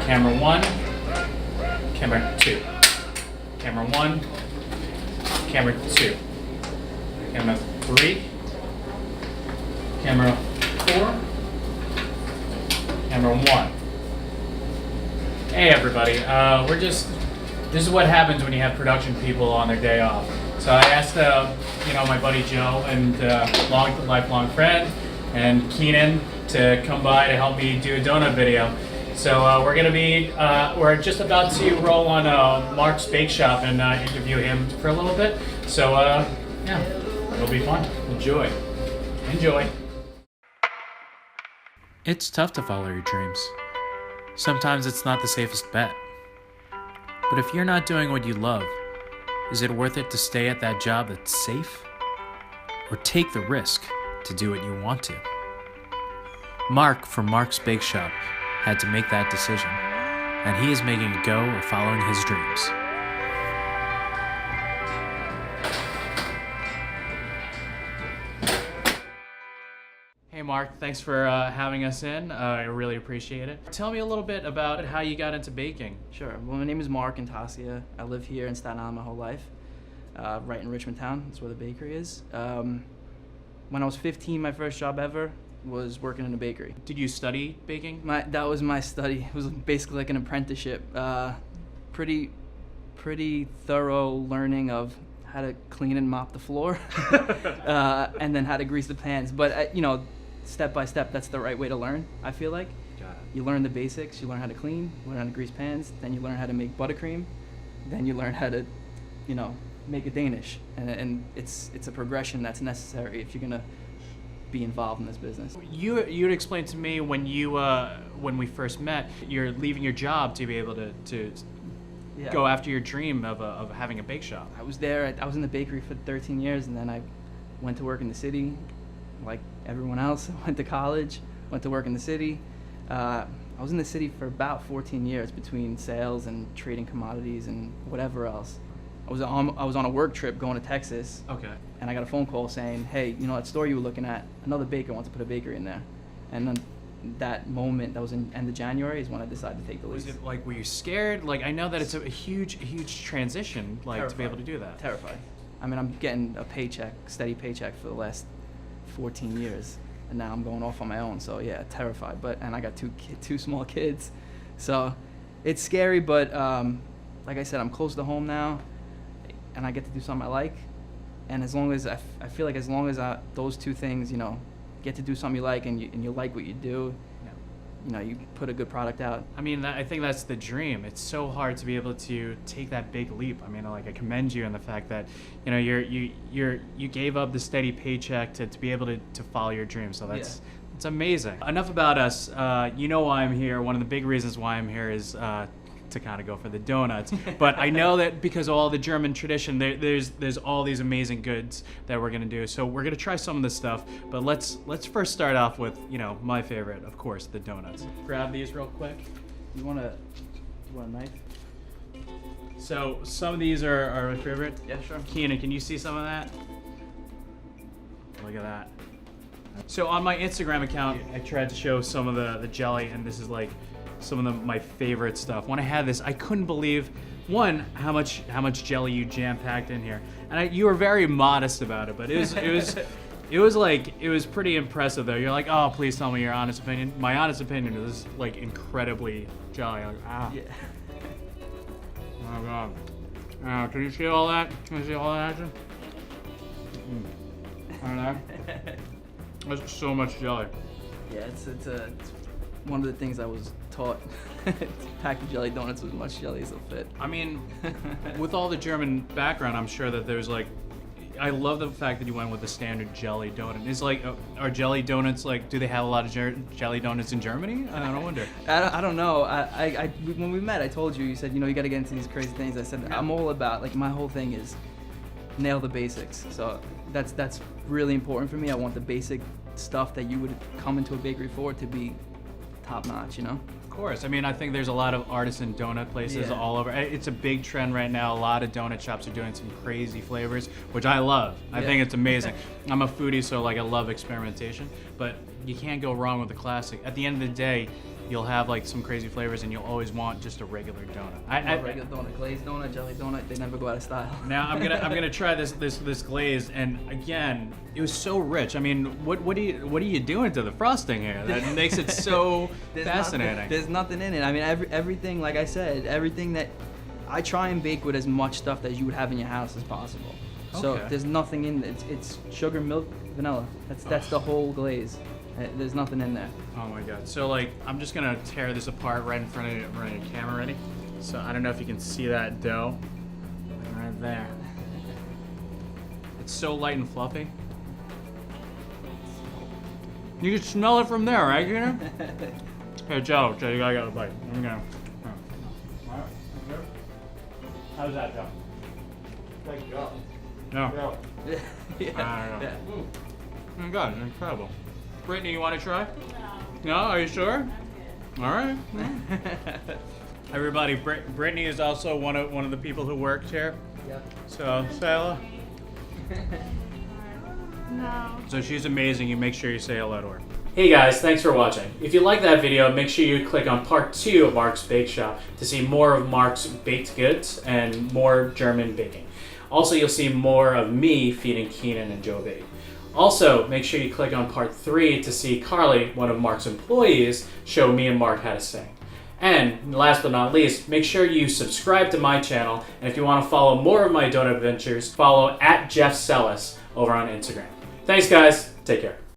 Camera 1, camera 2. Camera 1, camera 2. Camera 3, camera 4, camera 1. Hey everybody, this is what happens when you have production people on their day off. So I asked, my buddy Joe and lifelong friend and Keenan to come by to help me do a donut video. So we're just about to roll on Mark's Bake Shop and interview him for a little bit. So yeah, it'll be fun. Enjoy. It's tough to follow your dreams. Sometimes it's not the safest bet. But if you're not doing what you love, is it worth it to stay at that job that's safe? Or take the risk to do what you want to? Mark from Mark's Bake Shop had to make that decision, and he is making a go of following his dreams. Hey Mark, thanks for having us in. I really appreciate it. Tell me a little bit about how you got into baking. Sure. Well, my name is Mark Intasia. I live here in Staten Island my whole life, right in Richmond Town. That's where the bakery is. When I was 15, my first job ever was working in a bakery. Did you study baking? That was my study. It was basically like an apprenticeship. Pretty thorough learning of how to clean and mop the floor, and then how to grease the pans. But step by step, that's the right way to learn, I feel like. Got it. You learn the basics, you learn how to clean, you learn how to grease pans, then you learn how to make buttercream, then you learn how to, make a Danish. And it's a progression that's necessary if you're gonna be involved in this business. You'd explained to me when we first met, you're leaving your job to be able to Yeah. go after your dream of having a bake shop. I was there, I was in the bakery for 13 years, and then I went to work in the city, like everyone else. I went to college, went to work in the city. I was in the city for about 14 years between sales and trading commodities and whatever else. I was on a work trip going to Texas. Okay. And I got a phone call saying, hey, that store you were looking at, another baker wants to put a bakery in there. And then that moment, that was in end of January, is when I decided to take the lease. Was it like, were you scared? Like, I know that it's a huge transition, like, Terrified. to be able to do that. Terrified. I mean, I'm getting a steady paycheck for the last 14 years, and now I'm going off on my own. So yeah, terrified. And I got two small kids, so it's scary. But like I said, I'm close to home now, and I get to do something I like. And as long as I feel like those two things, get to do something you like, and you like what you do, you put a good product out. I mean, I think that's the dream. It's so hard to be able to take that big leap. I mean, like, I commend you in the fact that you gave up the steady paycheck to be able to follow your dream. So it's amazing. Enough about us. You know why I'm here. One of the big reasons why I'm here is to kind of go for the donuts. But I know that because of all the German tradition, there's all these amazing goods that we're gonna do. So we're gonna try some of this stuff. But let's first start off with my favorite, of course, the donuts. Grab these real quick. You want a knife? So some of these are my favorite. Yeah, sure. Keenan, can you see some of that? Look at that. So on my Instagram account, I tried to show some of the jelly, and this is like some of my favorite stuff. When I had this, I couldn't believe, one, how much jelly you jam-packed in here, and you were very modest about it, but it was pretty impressive though. You're like, oh, please tell me your honest opinion. My honest opinion is like incredibly jelly. Like, Yeah. Oh my god. Can you see all that? Can you see all that action? There's so much jelly. Yeah, it's one of the things I was taught. Pack the jelly donuts with as much jelly as it'll fit. I mean, with all the German background, I'm sure that there's like, I love the fact that you went with the standard jelly donut. Is like, are jelly donuts like, do they have a lot of jelly donuts in Germany? I don't wonder. I don't know. When we met, I told you, you said, you got to get into these crazy things. I said, I'm all about, like, my whole thing is nail the basics. So that's really important for me. I want the basic stuff that you would come into a bakery for to be top notch, Of course. I mean, I think there's a lot of artisan donut places all over. It's a big trend right now. A lot of donut shops are doing some crazy flavors, which I love. I think it's amazing. I'm a foodie, so like I love experimentation, but you can't go wrong with the classic. At the end of the day, you'll have like some crazy flavors, and you'll always want just a regular donut. Regular donut, glazed donut, jelly donut, they never go out of style. Now I'm gonna try this glazed, and again, it was so rich. I mean, what are you doing to the frosting here that makes it so fascinating? There's nothing in it. I mean, everything, like I said, everything that I try and bake with as much stuff that you would have in your house as possible. So Okay. there's nothing in it. It's sugar, milk, vanilla. That's the whole glaze. There's nothing in there. Oh my god. So like, I'm just gonna tear this apart right in front of your camera, ready? So I don't know if you can see that dough right there. It's so light and fluffy. You can smell it from there, right, Keenan? Hey, Joe, you gotta get a bite. I'm gonna. Alright, how's that, Joe? Thank God. No. Yeah. Yeah. Oh my god, incredible. Brittany, you want to try? No. No? Are you sure? All right. Everybody, Brittany is also one of the people who worked here. Yep. So, say hello. No. So she's amazing. You make sure you say hello to her. Hey guys, thanks for watching. If you like that video, make sure you click on part 2 of Mark's Bake Shop to see more of Mark's baked goods and more German baking. Also, you'll see more of me feeding Keenan and Joe B. Also, make sure you click on part 3 to see Carly, one of Mark's employees, show me and Mark how to sing. And last but not least, make sure you subscribe to my channel, and if you want to follow more of my donut adventures, follow @Geoff Celis over on Instagram. Thanks guys, take care.